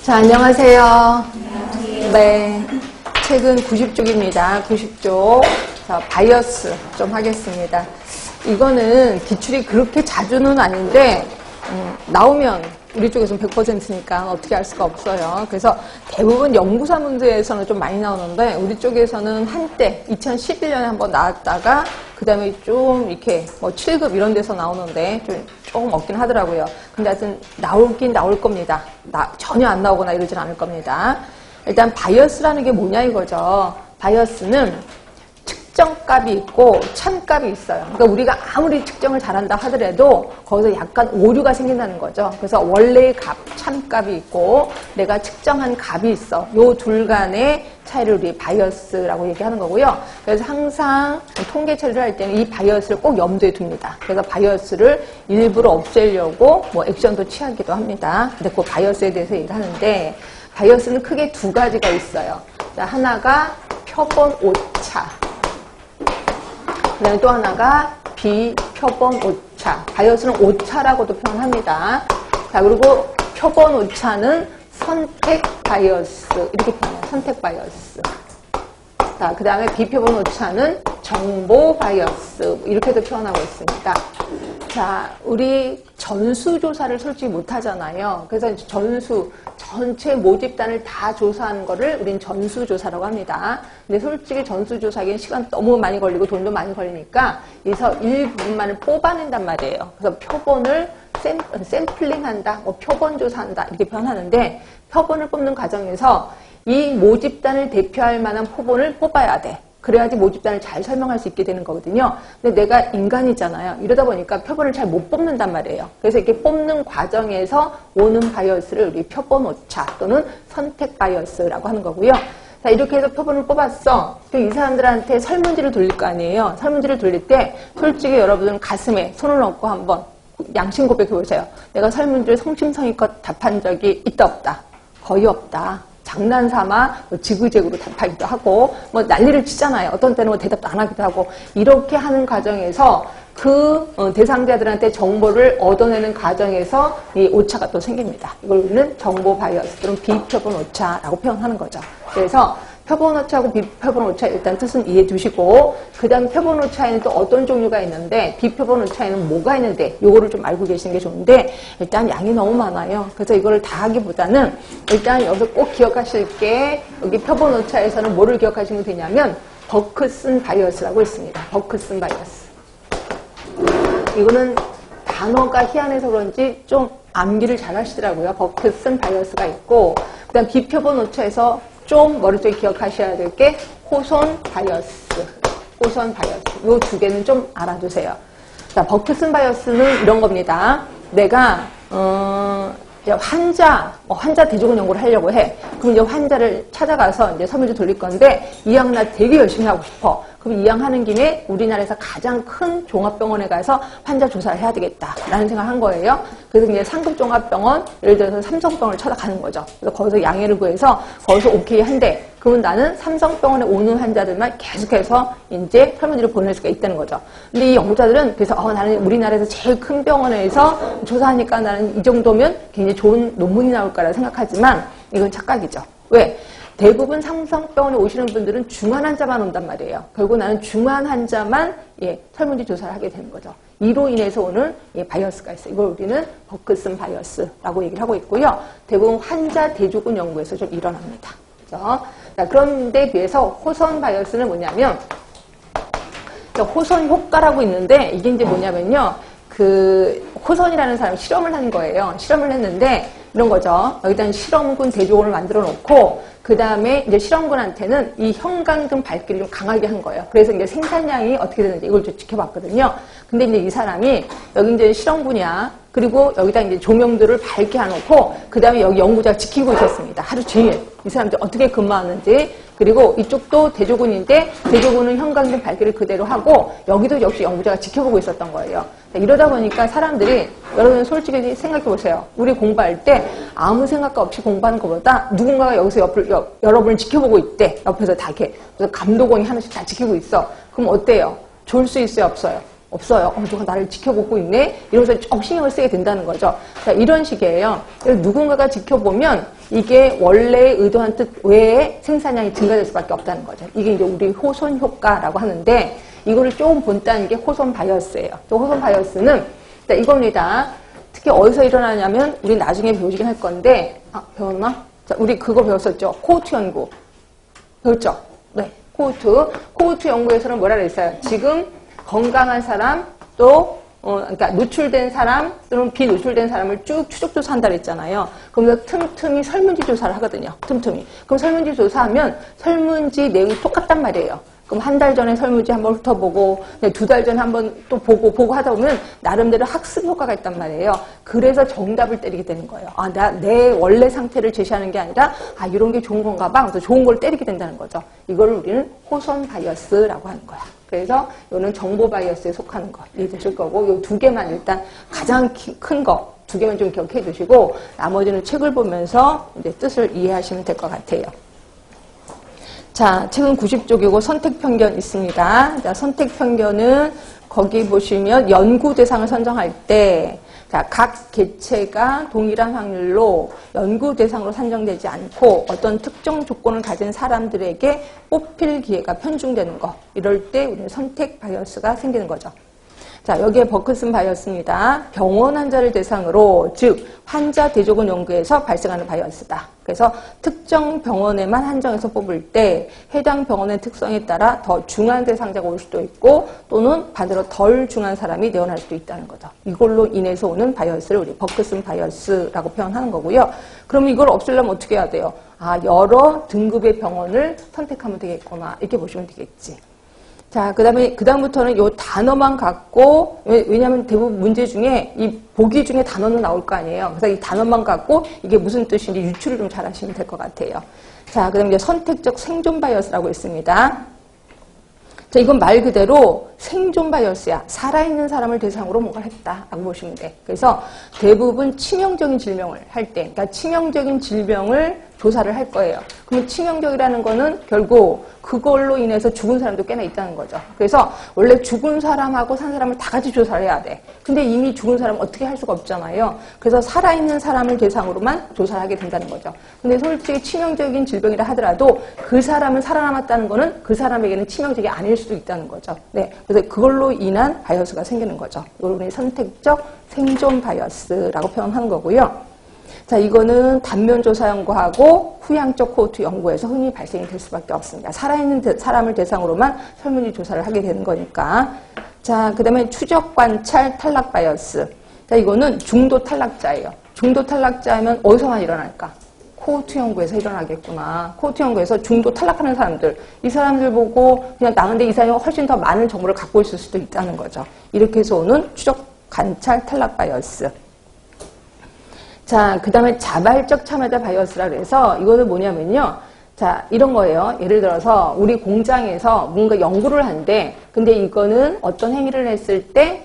자, 안녕하세요. 네. 책은 90쪽입니다. 90쪽. 자, 바이어스 좀 하겠습니다. 이거는 기출이 그렇게 자주는 아닌데, 나오면 우리 쪽에서는 100%니까 어떻게 할 수가 없어요. 그래서 대부분 연구사 문제에서는 좀 많이 나오는데, 우리 쪽에서는 한때 2011년에 한번 나왔다가, 그 다음에 좀 이렇게 뭐 7급 이런 데서 나오는데 조금 없긴 하더라고요. 근데 하여튼 나오긴 나올 겁니다. 전혀 안 나오거나 이러진 않을 겁니다. 일단 바이어스라는 게 뭐냐 이거죠. 바이어스는 측정값이 있고 참값이 있어요. 그러니까 우리가 아무리 측정을 잘한다 하더라도 거기서 약간 오류가 생긴다는 거죠. 그래서 원래의 값, 참값이 있고 내가 측정한 값이 있어. 요 둘 간의 차이를 우리 바이어스라고 얘기하는 거고요. 그래서 항상 통계 처리를 할 때는 이 바이어스를 꼭 염두에 둡니다. 그래서 바이어스를 일부러 없애려고 뭐 액션도 취하기도 합니다. 근데 그 바이어스에 대해서 얘기를 하는데 바이어스는 크게 두 가지가 있어요. 자, 하나가 표본 오차. 그 다음에 또 하나가 비표본 오차. 바이어스는 오차라고도 표현합니다. 자, 그리고 표본 오차는 선택 바이어스. 이렇게 표현해요. 선택 바이어스. 자, 그 다음에 비표본 오차는 정보 바이어스. 이렇게도 표현하고 있습니다. 자, 우리 전수조사를 솔직히 못하잖아요. 그래서 전체 모집단을 다 조사하는 거를 우린 전수조사라고 합니다. 근데 솔직히 전수조사하기엔 시간 너무 많이 걸리고 돈도 많이 걸리니까 여기서 일부분만을 뽑아낸단 말이에요. 그래서 표본을 샘플링한다, 뭐 표본조사한다 이렇게 표현하는데 표본을 뽑는 과정에서 이 모집단을 대표할 만한 표본을 뽑아야 돼. 그래야지 모집단을 잘 설명할 수 있게 되는 거거든요. 근데 내가 인간이잖아요. 이러다 보니까 표본을 잘 못 뽑는단 말이에요. 그래서 이렇게 뽑는 과정에서 오는 바이어스를 우리 표본 오차 또는 선택 바이어스라고 하는 거고요. 자, 이렇게 해서 표본을 뽑았어. 그럼 이 사람들한테 설문지를 돌릴 거 아니에요. 설문지를 돌릴 때 솔직히 여러분은 가슴에 손을 얹고 한번 양심 고백해 보세요. 내가 설문지를 성심성의껏 답한 적이 있다 없다? 거의 없다. 장난삼아 지그재그로 답하기도 하고 뭐 난리를 치잖아요. 어떤 때는 뭐 대답도 안 하기도 하고 이렇게 하는 과정에서 그 대상자들한테 정보를 얻어내는 과정에서 이 오차가 또 생깁니다. 이걸 우리는 정보 바이어스 또는 비표본 오차라고 표현하는 거죠. 그래서 표본 오차하고 비표본 오차 일단 뜻은 이해해 두시고 그 다음 표본 오차에는 또 어떤 종류가 있는데 비표본 오차에는 뭐가 있는데 요거를 좀 알고 계시는 게 좋은데 일단 양이 너무 많아요. 그래서 이거를 다 하기보다는 일단 여기서 꼭 기억하실 게 여기 표본 오차에서는 뭐를 기억하시면 되냐면 버크슨 바이어스라고 있습니다. 버크슨 바이어스. 이거는 단어가 희한해서 그런지 좀 암기를 잘 하시더라고요. 버크슨 바이어스가 있고 그 다음 비표본 오차에서 좀 머릿속에 기억하셔야 될 게 호손 바이어스. 호손 바이어스. 요 두 개는 좀 알아두세요. 자, 버크슨 바이어스는 이런 겁니다. 내가 환자 대조군 연구를 하려고 해. 그럼 이제 환자를 찾아가서 이제 설문지 돌릴 건데 이 양 나 되게 열심히 하고 싶어. 그럼 이 양 하는 김에 우리나라에서 가장 큰 종합병원에 가서 환자 조사를 해야 되겠다라는 생각을 한 거예요. 그래서 이제 상급 종합병원, 예를 들어서 삼성병원을 찾아가는 거죠. 그래서 거기서 양해를 구해서 거기서 오케이 한대. 그러면 나는 삼성병원에 오는 환자들만 계속해서 이제 설문지를 보낼 수가 있다는 거죠. 근데 이 연구자들은 그래서 나는 우리나라에서 제일 큰 병원에서 조사하니까 나는 이 정도면 굉장히 좋은 논문이 나올 거라 생각하지만 이건 착각이죠. 왜? 대부분 삼성병원에 오시는 분들은 중환 환자만 온단 말이에요. 결국 나는 중환 환자만 설문지 조사를 하게 되는 거죠. 이로 인해서 오는 바이어스가 있어요. 이걸 우리는 버크슨 바이어스라고 얘기를 하고 있고요. 대부분 환자 대조군 연구에서 좀 일어납니다. 그렇죠? 자, 그런데 비해서 호선 바이어스는 뭐냐면 호선 효과라고 있는데 이게 이제 뭐냐면요. 그 호선이라는 사람이 실험을 한 거예요. 실험을 했는데 이런 거죠. 여기다 실험군 대조군을 만들어 놓고 그 다음에 이제 실험군한테는 이 형광등 밝기를 좀 강하게 한 거예요. 그래서 이제 생산량이 어떻게 되는지 이걸 좀 지켜봤거든요. 근데 이제 이 사람이 여기 이제 실험군이야. 그리고 여기다 이제 조명들을 밝게 해놓고 그 다음에 여기 연구자가 지키고 있었습니다. 하루 종일 이 사람들 어떻게 근무하는지. 그리고 이쪽도 대조군인데 대조군은 형광등 밝기를 그대로 하고 여기도 역시 연구자가 지켜보고 있었던 거예요. 이러다 보니까 사람들이 여러분 솔직히 생각해 보세요. 우리 공부할 때 아무 생각 없이 공부하는 것보다 누군가가 여기서 여러분을 지켜보고 있대. 옆에서 다 이렇게 감독원이 하나씩 다 지키고 있어. 그럼 어때요? 좋을 수 있어요? 없어요? 없어요. 누가 나를 지켜보고 있네? 이러면서 쭉 신경을 쓰게 된다는 거죠. 자, 이런 식이에요. 그래서 누군가가 지켜보면 이게 원래 의도한 뜻 외에 생산량이 증가될 수밖에 없다는 거죠. 이게 이제 우리 호손 효과라고 하는데 이거를 조금 본다는 게 호손 바이어스예요. 호손 바이어스는 이겁니다. 특히 어디서 일어나냐면 우리 나중에 배우긴 할 건데 배웠나? 자, 우리 그거 배웠었죠. 코호트 연구. 배웠죠? 네. 코호트 연구에서는 뭐라 그랬어요? 지금 건강한 사람 그러니까 노출된 사람 또는 비노출된 사람을 쭉 추적 조사한다 그랬잖아요. 그러면서 틈틈이 설문지 조사를 하거든요. 틈틈이. 그럼 설문지 조사하면 설문지 내용이 똑같단 말이에요. 그럼 한 달 전에 설문지 한번 훑어보고 2달 전에 한번 또 보고 하다 보면 나름대로 학습 효과가 있단 말이에요. 그래서 정답을 때리게 되는 거예요. 내 원래 상태를 제시하는 게 아니라 이런 게 좋은 건가 봐. 그래서 좋은 걸 때리게 된다는 거죠. 이걸 우리는 호손 바이어스라고 하는 거야. 그래서 이거는 정보 바이어스에 속하는 거 이해되실 거고 이 두 개만 일단 가장 큰 거 두 개만 좀 기억해 두시고 나머지는 책을 보면서 이제 뜻을 이해하시면 될 것 같아요. 자, 책은 90쪽이고 선택 편견 있습니다. 자, 선택 편견은 거기 보시면 연구 대상을 선정할 때 자, 각 개체가 동일한 확률로 연구 대상으로 산정되지 않고 어떤 특정 조건을 가진 사람들에게 뽑힐 기회가 편중되는 거. 이럴 때 우리는 선택 바이어스가 생기는 거죠. 자, 여기에 버크슨 바이어스입니다. 병원 환자를 대상으로, 즉 환자 대조군 연구에서 발생하는 바이어스다. 그래서 특정 병원에만 한정해서 뽑을 때 해당 병원의 특성에 따라 더 중한 대상자가 올 수도 있고 또는 반대로 덜 중한 사람이 내원할 수도 있다는 거죠. 이걸로 인해서 오는 바이어스를 우리 버크슨 바이어스라고 표현하는 거고요. 그럼 이걸 없애려면 어떻게 해야 돼요? 여러 등급의 병원을 선택하면 되겠구나. 이렇게 보시면 되겠지. 자, 그다음부터는 요 단어만 갖고, 왜냐면 대부분 문제 중에 이 보기 중에 단어는 나올 거 아니에요. 그래서 이 단어만 갖고 이게 무슨 뜻인지 유추를 좀 잘 하시면 될 것 같아요. 자, 그 다음에 이제 선택적 생존 바이어스라고 있습니다. 자, 이건 말 그대로 생존 바이어스야. 살아있는 사람을 대상으로 뭔가를 했다라고 보시면 돼. 그래서 대부분 치명적인 질병을 할 때, 그러니까 치명적인 질병을 조사를 할 거예요. 그러면 치명적이라는 거는 결국 그걸로 인해서 죽은 사람도 꽤나 있다는 거죠. 그래서 원래 죽은 사람하고 산 사람을 다 같이 조사를 해야 돼. 근데 이미 죽은 사람은 어떻게 할 수가 없잖아요. 그래서 살아있는 사람을 대상으로만 조사를 하게 된다는 거죠. 근데 솔직히 치명적인 질병이라 하더라도 그 사람은 살아남았다는 거는 그 사람에게는 치명적이 아닐 수도 있다는 거죠. 네. 그래서 그걸로 인한 바이어스가 생기는 거죠. 이걸 우리 선택적 생존 바이어스라고 표현하는 거고요. 자, 이거는 단면조사 연구하고 후향적 코호트 연구에서 흔히 발생이 될 수밖에 없습니다. 살아있는 사람을 대상으로만 설문지 조사를 하게 되는 거니까. 자, 그 다음에 추적 관찰 탈락 바이어스. 자, 이거는 중도 탈락자예요. 중도 탈락자면 어디서만 일어날까? 코호트 연구에서 일어나겠구나. 코호트 연구에서 중도 탈락하는 사람들. 이 사람들 보고 그냥 나는데 이 사람이 훨씬 더 많은 정보를 갖고 있을 수도 있다는 거죠. 이렇게 해서 오는 추적 관찰 탈락 바이어스. 자, 그 다음에 자발적 참여자 바이어스라 그래서 이거는 뭐냐면요. 자, 이런 거예요. 예를 들어서 우리 공장에서 뭔가 연구를 한대. 근데 이거는 어떤 행위를 했을 때